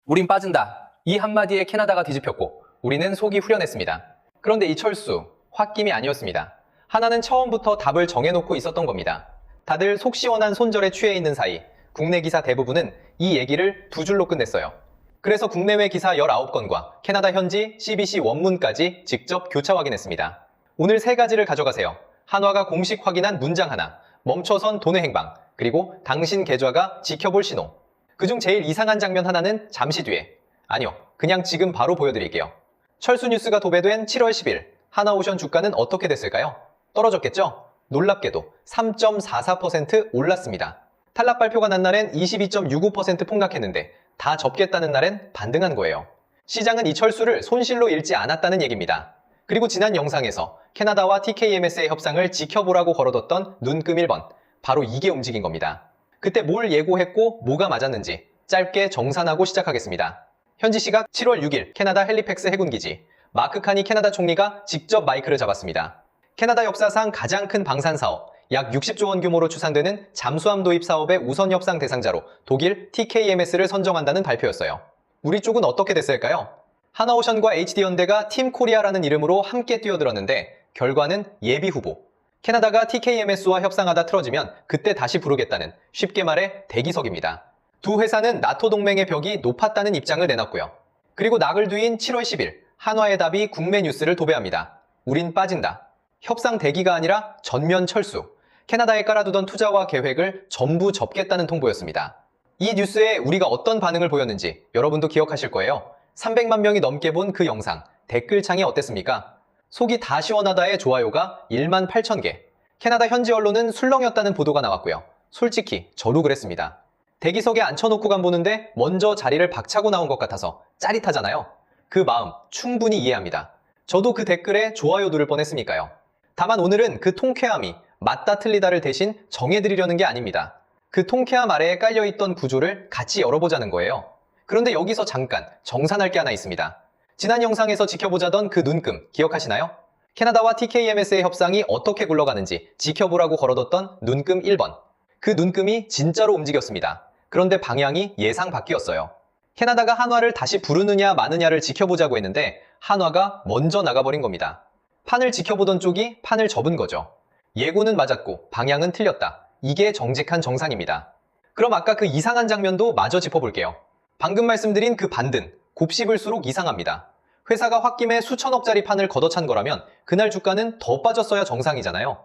우린 빠진다. 이 한마디에 캐나다가 뒤집혔고 우리는 속이 후련했습니다. 그런데 이 철수, 홧김이 아니었습니다. 하나는 처음부터 답을 정해놓고 있었던 겁니다. 다들 속 시원한 손절에 취해 있는 사이 국내 기사 대부분은 이 얘기를 두 줄로 끝냈어요. 그래서 국내외 기사 19건과 캐나다 현지 CBC 원문까지 직접 교차 확인했습니다. 오늘 세 가지를 가져가세요. 한화가 공식 확인한 문장 하나, 멈춰선 돈의 행방, 그리고 당신 계좌가 지켜볼 신호. 그중 제일 이상한 장면 하나는 잠시 뒤에, 아니요, 그냥 지금 바로 보여드릴게요. 철수 뉴스가 도배된 7월 10일, 하나오션 주가는 어떻게 됐을까요? 떨어졌겠죠? 놀랍게도 3.44% 올랐습니다. 탈락 발표가 난 날엔 22.65% 폭락했는데 다 접겠다는 날엔 반등한 거예요. 시장은 이 철수를 손실로 잃지 않았다는 얘기입니다. 그리고 지난 영상에서 캐나다와 TKMS의 협상을 지켜보라고 걸어뒀던 눈금 1번, 바로 이게 움직인 겁니다. 그때 뭘 예고했고 뭐가 맞았는지 짧게 정산하고 시작하겠습니다. 현지 시각 7월 6일 캐나다 헬리팩스 해군기지, 마크 카니 캐나다 총리가 직접 마이크를 잡았습니다. 캐나다 역사상 가장 큰 방산사업, 약 60조 원 규모로 추산되는 잠수함 도입 사업의 우선 협상 대상자로 독일 TKMS를 선정한다는 발표였어요. 우리 쪽은 어떻게 됐을까요? 하나오션과 HD현대가 팀 코리아라는 이름으로 함께 뛰어들었는데 결과는 예비 후보. 캐나다가 TKMS와 협상하다 틀어지면 그때 다시 부르겠다는, 쉽게 말해 대기석입니다. 두 회사는 나토 동맹의 벽이 높았다는 입장을 내놨고요. 그리고 낙을 뒤인 7월 10일 한화의 답이 국내 뉴스를 도배합니다. 우린 빠진다. 협상 대기가 아니라 전면 철수. 캐나다에 깔아두던 투자와 계획을 전부 접겠다는 통보였습니다. 이 뉴스에 우리가 어떤 반응을 보였는지 여러분도 기억하실 거예요. 300만 명이 넘게 본 그 영상, 댓글창이 어땠습니까? 속이 다 시원하다의 좋아요가 1만 8천 개. 캐나다 현지 언론은 술렁이었다는 보도가 나왔고요. 솔직히 저도 그랬습니다. 대기석에 앉혀놓고 간 보는데 먼저 자리를 박차고 나온 것 같아서 짜릿하잖아요. 그 마음 충분히 이해합니다. 저도 그 댓글에 좋아요 누를 뻔했으니까요. 다만 오늘은 그 통쾌함이 맞다 틀리다를 대신 정해드리려는 게 아닙니다. 그 통쾌함 아래에 깔려있던 구조를 같이 열어보자는 거예요. 그런데 여기서 잠깐 정산할 게 하나 있습니다. 지난 영상에서 지켜보자던 그 눈금 기억하시나요? 캐나다와 TKMS의 협상이 어떻게 굴러가는지 지켜보라고 걸어뒀던 눈금 1번. 그 눈금이 진짜로 움직였습니다. 그런데 방향이 예상 밖이었어요. 캐나다가 한화를 다시 부르느냐 마느냐를 지켜보자고 했는데 한화가 먼저 나가버린 겁니다. 판을 지켜보던 쪽이 판을 접은 거죠. 예고는 맞았고 방향은 틀렸다. 이게 정직한 정상입니다. 그럼 아까 그 이상한 장면도 마저 짚어볼게요. 방금 말씀드린 그 반등, 곱씹을수록 이상합니다. 회사가 홧김에 수천억짜리 판을 걷어찬 거라면 그날 주가는 더 빠졌어야 정상이잖아요.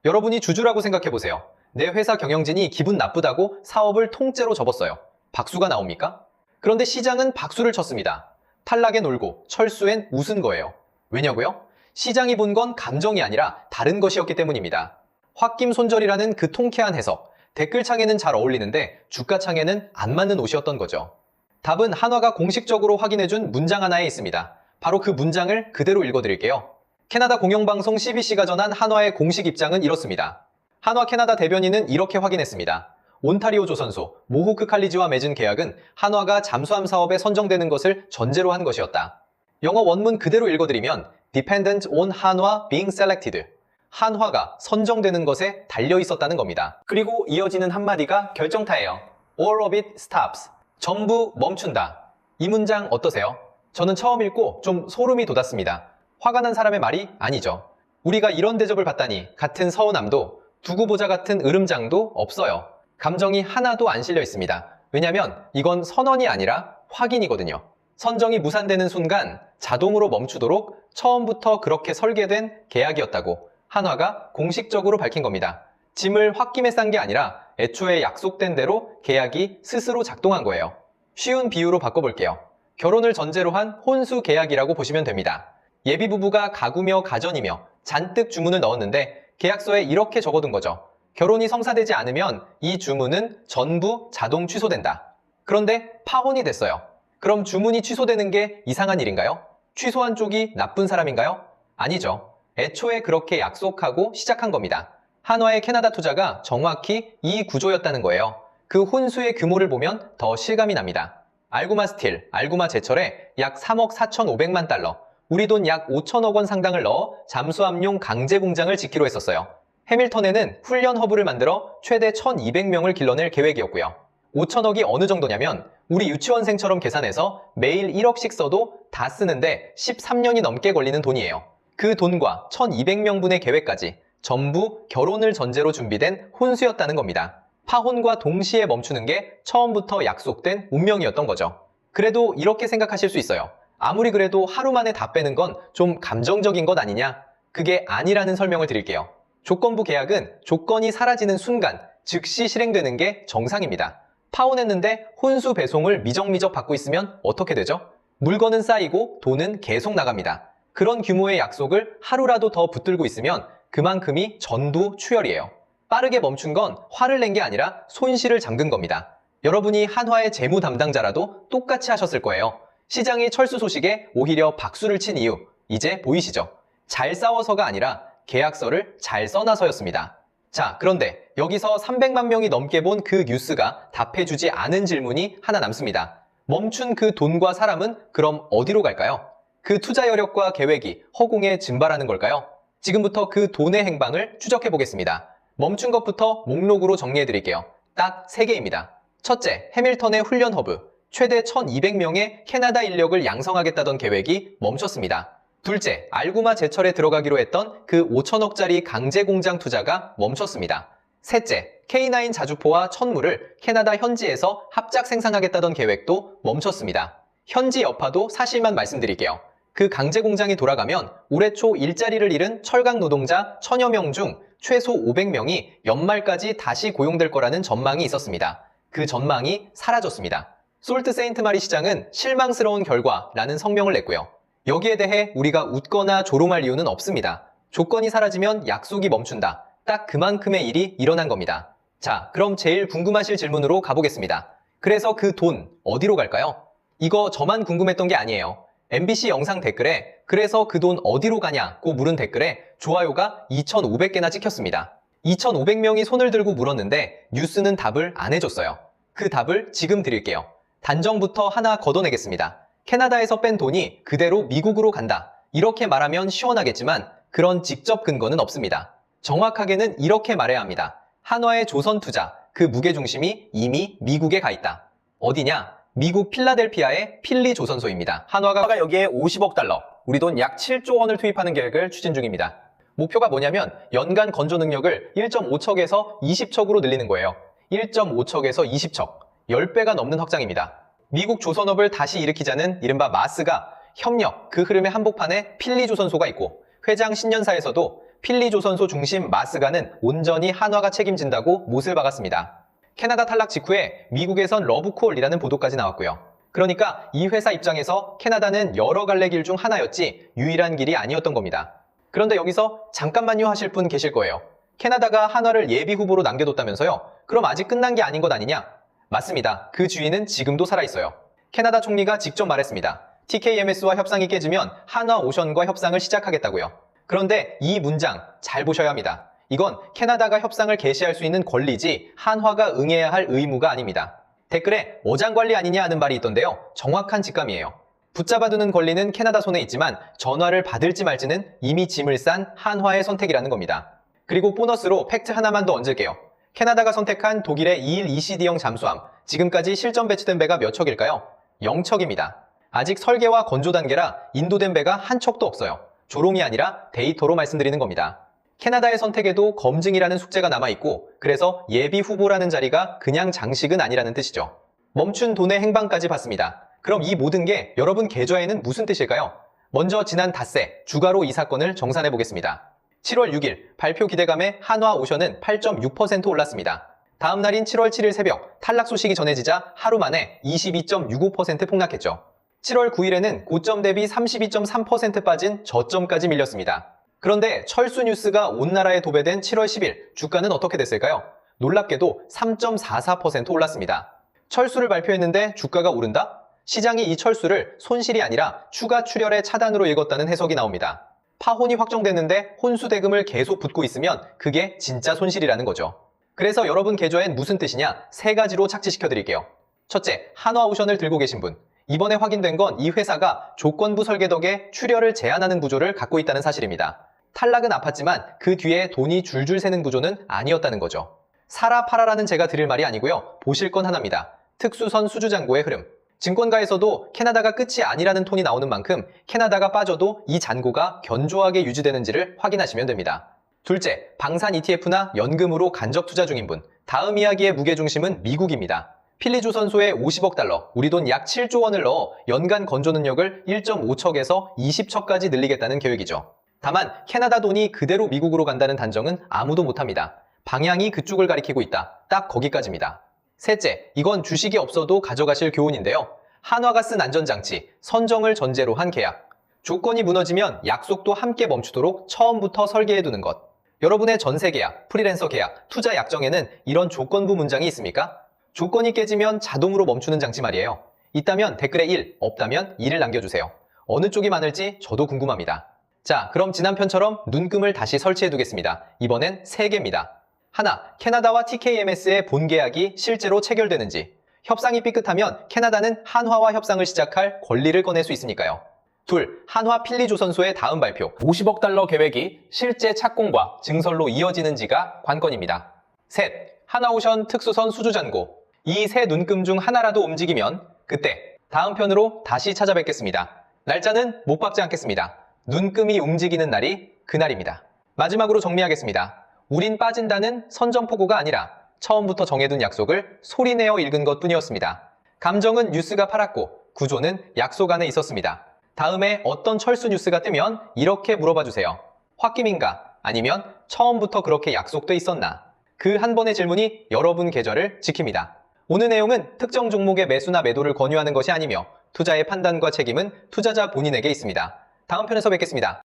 여러분이 주주라고 생각해보세요. 내 회사 경영진이 기분 나쁘다고 사업을 통째로 접었어요. 박수가 나옵니까? 그런데 시장은 박수를 쳤습니다. 탈락에 놀고 철수엔 웃은 거예요. 왜냐고요? 시장이 본 건 감정이 아니라 다른 것이었기 때문입니다. 홧김 손절이라는 그 통쾌한 해석, 댓글창에는 잘 어울리는데 주가창에는 안 맞는 옷이었던 거죠. 답은 한화가 공식적으로 확인해준 문장 하나에 있습니다. 바로 그 문장을 그대로 읽어드릴게요. 캐나다 공영방송 CBC가 전한 한화의 공식 입장은 이렇습니다. 한화 캐나다 대변인은 이렇게 확인했습니다. 온타리오 조선소, 모호크 칼리지와 맺은 계약은 한화가 잠수함 사업에 선정되는 것을 전제로 한 것이었다. 영어 원문 그대로 읽어드리면 Dependent on 한화 being selected. 한화가 선정되는 것에 달려 있었다는 겁니다. 그리고 이어지는 한마디가 결정타예요. All of it stops. 전부 멈춘다. 이 문장 어떠세요? 저는 처음 읽고 좀 소름이 돋았습니다. 화가 난 사람의 말이 아니죠. 우리가 이런 대접을 받다니 같은 서운함도 두고 보자 같은 으름장도 없어요. 감정이 하나도 안 실려 있습니다. 왜냐면 이건 선언이 아니라 확인이거든요. 선정이 무산되는 순간 자동으로 멈추도록 처음부터 그렇게 설계된 계약이었다고 한화가 공식적으로 밝힌 겁니다. 짐을 홧김에 싼 게 아니라 애초에 약속된 대로 계약이 스스로 작동한 거예요. 쉬운 비유로 바꿔볼게요. 결혼을 전제로 한 혼수 계약이라고 보시면 됩니다. 예비 부부가 가구며 가전이며 잔뜩 주문을 넣었는데 계약서에 이렇게 적어둔 거죠. 결혼이 성사되지 않으면 이 주문은 전부 자동 취소된다. 그런데 파혼이 됐어요. 그럼 주문이 취소되는 게 이상한 일인가요? 취소한 쪽이 나쁜 사람인가요? 아니죠. 애초에 그렇게 약속하고 시작한 겁니다. 한화의 캐나다 투자가 정확히 이 구조였다는 거예요. 그 혼수의 규모를 보면 더 실감이 납니다. 알고마 스틸, 알고마 제철에 약 3억 4,500만 달러, 우리 돈 약 5천억 원 상당을 넣어 잠수함용 강제 공장을 짓기로 했었어요. 해밀턴에는 훈련 허브를 만들어 최대 1,200명을 길러낼 계획이었고요. 5천억이 어느 정도냐면 우리 유치원생처럼 계산해서 매일 1억씩 써도 다 쓰는데 13년이 넘게 걸리는 돈이에요. 그 돈과 1200명분의 계획까지 전부 결혼을 전제로 준비된 혼수였다는 겁니다. 파혼과 동시에 멈추는 게 처음부터 약속된 운명이었던 거죠. 그래도 이렇게 생각하실 수 있어요. 아무리 그래도 하루 만에 다 빼는 건 좀 감정적인 것 아니냐? 그게 아니라는 설명을 드릴게요. 조건부 계약은 조건이 사라지는 순간 즉시 실행되는 게 정상입니다. 파혼했는데 혼수 배송을 미적미적 받고 있으면 어떻게 되죠? 물건은 쌓이고 돈은 계속 나갑니다. 그런 규모의 약속을 하루라도 더 붙들고 있으면 그만큼이 전두 추열이에요. 빠르게 멈춘 건 화를 낸 게 아니라 손실을 잠근 겁니다. 여러분이 한화의 재무 담당자라도 똑같이 하셨을 거예요. 시장이 철수 소식에 오히려 박수를 친 이유, 이제 보이시죠? 잘 싸워서가 아니라 계약서를 잘 써놔서였습니다. 자, 그런데 여기서 300만 명이 넘게 본 그 뉴스가 답해주지 않은 질문이 하나 남습니다. 멈춘 그 돈과 사람은 그럼 어디로 갈까요? 그 투자 여력과 계획이 허공에 증발하는 걸까요? 지금부터 그 돈의 행방을 추적해 보겠습니다. 멈춘 것부터 목록으로 정리해 드릴게요. 딱 3개입니다. 첫째, 해밀턴의 훈련 허브. 최대 1200명의 캐나다 인력을 양성하겠다던 계획이 멈췄습니다. 둘째, 알구마 제철에 들어가기로 했던 그 5천억짜리 강제 공장 투자가 멈췄습니다. 셋째, K9 자주포와 천물을 캐나다 현지에서 합작 생산하겠다던 계획도 멈췄습니다. 현지 여파도 사실만 말씀드릴게요. 그 강제 공장이 돌아가면 올해 초 일자리를 잃은 철강 노동자 1000여 명 중 최소 500명이 연말까지 다시 고용될 거라는 전망이 있었습니다. 그 전망이 사라졌습니다. 솔트 세인트 마리 시장은 실망스러운 결과라는 성명을 냈고요. 여기에 대해 우리가 웃거나 조롱할 이유는 없습니다. 조건이 사라지면 약속이 멈춘다. 딱 그만큼의 일이 일어난 겁니다. 자, 그럼 제일 궁금하실 질문으로 가보겠습니다. 그래서 그 돈 어디로 갈까요? 이거 저만 궁금했던 게 아니에요. MBC 영상 댓글에 그래서 그 돈 어디로 가냐고 물은 댓글에 좋아요가 2,500개나 찍혔습니다. 2,500명이 손을 들고 물었는데 뉴스는 답을 안 해줬어요. 그 답을 지금 드릴게요. 단정부터 하나 걷어내겠습니다. 캐나다에서 뺀 돈이 그대로 미국으로 간다. 이렇게 말하면 시원하겠지만 그런 직접 근거는 없습니다. 정확하게는 이렇게 말해야 합니다. 한화의 조선 투자, 그 무게중심이 이미 미국에 가 있다. 어디냐? 미국 필라델피아의 필리 조선소입니다. 한화가 여기에 50억 달러, 우리 돈 약 7조 원을 투입하는 계획을 추진 중입니다. 목표가 뭐냐면 연간 건조 능력을 1.5척에서 20척으로 늘리는 거예요. 1.5척에서 20척, 10배가 넘는 확장입니다. 미국 조선업을 다시 일으키자는 이른바 마스가 협력, 그 흐름의 한복판에 필리조선소가 있고 회장 신년사에서도 필리조선소 중심 마스가는 온전히 한화가 책임진다고 못을 박았습니다. 캐나다 탈락 직후에 미국에선 러브콜이라는 보도까지 나왔고요. 그러니까 이 회사 입장에서 캐나다는 여러 갈래 길 중 하나였지 유일한 길이 아니었던 겁니다. 그런데 여기서 잠깐만요 하실 분 계실 거예요. 캐나다가 한화를 예비 후보로 남겨뒀다면서요? 그럼 아직 끝난 게 아닌 것 아니냐? 맞습니다. 그 주인은 지금도 살아있어요. 캐나다 총리가 직접 말했습니다. TKMS와 협상이 깨지면 한화오션과 협상을 시작하겠다고요. 그런데 이 문장 잘 보셔야 합니다. 이건 캐나다가 협상을 개시할 수 있는 권리지 한화가 응해야 할 의무가 아닙니다. 댓글에 어장관리 아니냐 하는 말이 있던데요. 정확한 직감이에요. 붙잡아두는 권리는 캐나다 손에 있지만 전화를 받을지 말지는 이미 짐을 싼 한화의 선택이라는 겁니다. 그리고 보너스로 팩트 하나만 더 얹을게요. 캐나다가 선택한 독일의 2일 ECD형 잠수함, 지금까지 실전 배치된 배가 몇 척일까요? 0척입니다. 아직 설계와 건조 단계라 인도된 배가 한 척도 없어요. 조롱이 아니라 데이터로 말씀드리는 겁니다. 캐나다의 선택에도 검증이라는 숙제가 남아있고 그래서 예비 후보라는 자리가 그냥 장식은 아니라는 뜻이죠. 멈춘 돈의 행방까지 봤습니다. 그럼 이 모든 게 여러분 계좌에는 무슨 뜻일까요? 먼저 지난 닷새 주가로 이 사건을 정산해 보겠습니다. 7월 6일 발표 기대감에 한화오션은 8.6% 올랐습니다. 다음 날인 7월 7일 새벽 탈락 소식이 전해지자 하루 만에 22.65% 폭락했죠. 7월 9일에는 고점 대비 32.3% 빠진 저점까지 밀렸습니다. 그런데 철수 뉴스가 온 나라에 도배된 7월 10일 주가는 어떻게 됐을까요? 놀랍게도 3.44% 올랐습니다. 철수를 발표했는데 주가가 오른다? 시장이 이 철수를 손실이 아니라 추가 출혈의 차단으로 읽었다는 해석이 나옵니다. 파혼이 확정됐는데 혼수 대금을 계속 붓고 있으면 그게 진짜 손실이라는 거죠. 그래서 여러분 계좌엔 무슨 뜻이냐? 3가지로 착지시켜 드릴게요. 첫째, 한화오션을 들고 계신 분. 이번에 확인된 건 이 회사가 조건부 설계 덕에 출혈을 제한하는 구조를 갖고 있다는 사실입니다. 탈락은 아팠지만 그 뒤에 돈이 줄줄 새는 구조는 아니었다는 거죠. 사라 팔아라는 제가 드릴 말이 아니고요. 보실 건 하나입니다. 특수선 수주잔고의 흐름. 증권가에서도 캐나다가 끝이 아니라는 톤이 나오는 만큼 캐나다가 빠져도 이 잔고가 견조하게 유지되는지를 확인하시면 됩니다. 둘째, 방산 ETF나 연금으로 간접 투자 중인 분. 다음 이야기의 무게중심은 미국입니다. 필리조선소에 50억 달러, 우리 돈 약 7조 원을 넣어 연간 건조 능력을 1.5척에서 20척까지 늘리겠다는 계획이죠. 다만 캐나다 돈이 그대로 미국으로 간다는 단정은 아무도 못합니다. 방향이 그쪽을 가리키고 있다. 딱 거기까지입니다. 셋째, 이건 주식이 없어도 가져가실 교훈인데요. 한화가스 안전장치, 선정을 전제로 한 계약. 조건이 무너지면 약속도 함께 멈추도록 처음부터 설계해두는 것. 여러분의 전세 계약, 프리랜서 계약, 투자 약정에는 이런 조건부 문장이 있습니까? 조건이 깨지면 자동으로 멈추는 장치 말이에요. 있다면 댓글에 1, 없다면 2를 남겨주세요. 어느 쪽이 많을지 저도 궁금합니다. 자, 그럼 지난 편처럼 눈금을 다시 설치해두겠습니다. 이번엔 3개입니다. 하나, 캐나다와 TKMS의 본계약이 실제로 체결되는지. 협상이 삐끗하면 캐나다는 한화와 협상을 시작할 권리를 꺼낼 수 있으니까요. 둘, 한화 필리조선소의 다음 발표. 50억 달러 계획이 실제 착공과 증설로 이어지는지가 관건입니다. 셋, 하나오션 특수선 수주잔고. 이 세 눈금 중 하나라도 움직이면 그때 다음 편으로 다시 찾아뵙겠습니다. 날짜는 못 박지 않겠습니다. 눈금이 움직이는 날이 그날입니다. 마지막으로 정리하겠습니다. 우린 빠진다는 선전포고가 아니라 처음부터 정해둔 약속을 소리내어 읽은 것뿐이었습니다. 감정은 뉴스가 팔았고 구조는 약속 안에 있었습니다. 다음에 어떤 철수 뉴스가 뜨면 이렇게 물어봐주세요. 홧김인가? 아니면 처음부터 그렇게 약속돼 있었나? 그 한 번의 질문이 여러분 계좌를 지킵니다. 오늘 내용은 특정 종목의 매수나 매도를 권유하는 것이 아니며 투자의 판단과 책임은 투자자 본인에게 있습니다. 다음 편에서 뵙겠습니다.